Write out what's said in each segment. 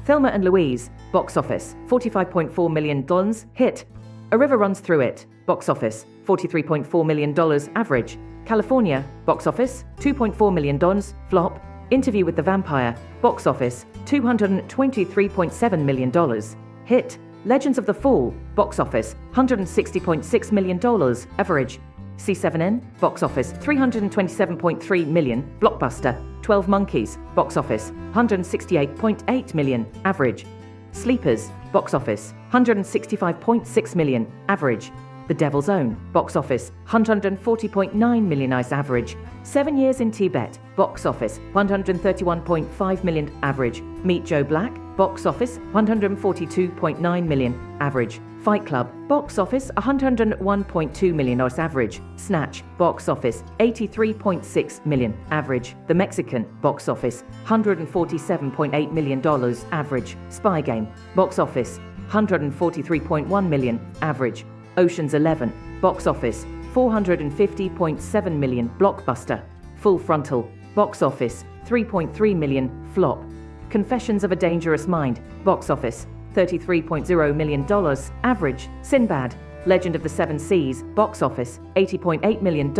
Thelma and Louise, box office, $45.4 million, hit. A River Runs Through It, box office, $43.4 million, average. California, box office, $2.4 million, flop. Interview with the Vampire, box office, $223.7 million, hit. Legends of the Fall, box office, $160.6 million, average. C7N, box office, $327.3 million, blockbuster. 12 Monkeys, box office, $168.8 million, average. Sleepers, box office, $165.6 million, average. The Devil's Own, box office, $140.9 million, average. 7 Years in Tibet, box office, $131.5 million, average. Meet Joe Black, box office, $142.9 million, average. Fight Club, box office, $101.2 million, average. Snatch, box office, $83.6 million, average. The Mexican, box office, $147.8 million, average. Spy Game, box office, $143.1 million, average. Ocean's 11, box office, $450.7 million, blockbuster. Full Frontal, box office, $3.3 million, flop. Confessions of a Dangerous Mind, box office, $33.0 million, average. Sinbad, Legend of the Seven Seas, box office, $80.8 million,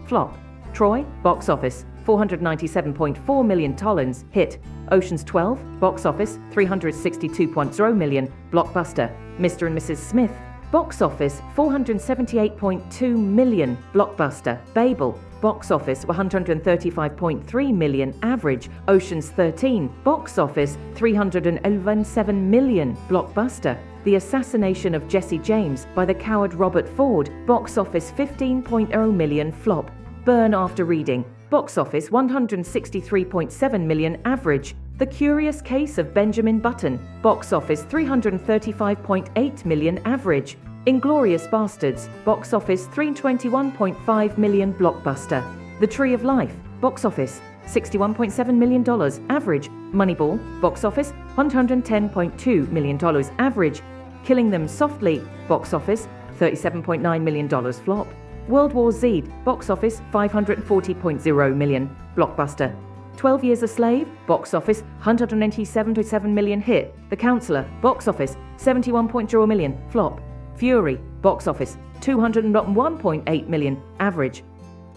flop. Troy, box office, $497.4 million, hit. Ocean's 12, box office, $362.0 million, blockbuster. Mr. and Mrs. Smith, box office, $478.2 million, blockbuster. Babel, box office, $135.3 million, average. Ocean's 13, box office, $311.7 million, blockbuster. The Assassination of Jesse James by the Coward Robert Ford, box office, $15.0 million, flop. Burn After Reading, box office, $163.7 million, average. The Curious Case of Benjamin Button, box office, $335.8 million, average. Inglorious Bastards, box office, $321.5 million, blockbuster. The Tree of Life, box office, $61.7 million, average. Moneyball, box office, $110.2 million, average. Killing Them Softly, box office, $37.9 million, flop. World War Z, box office, $540.0 million, blockbuster. 12 Years a Slave, box office, $187.7 million, hit. The Counselor, box office, $71.0 million, flop. Fury, box office, $201.8 million, average.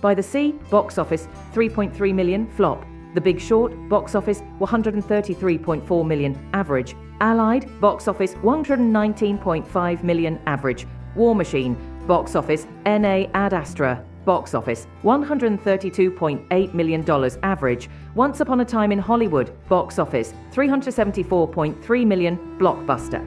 By the Sea, box office, $3.3 million, flop. The Big Short, box office, $133.4 million, average. Allied, box office, $119.5 million, average. War Machine, box office, NA Ad Astra, box office, $132.8 million, average. Once Upon a Time in Hollywood, box office, $374.3 million, blockbuster.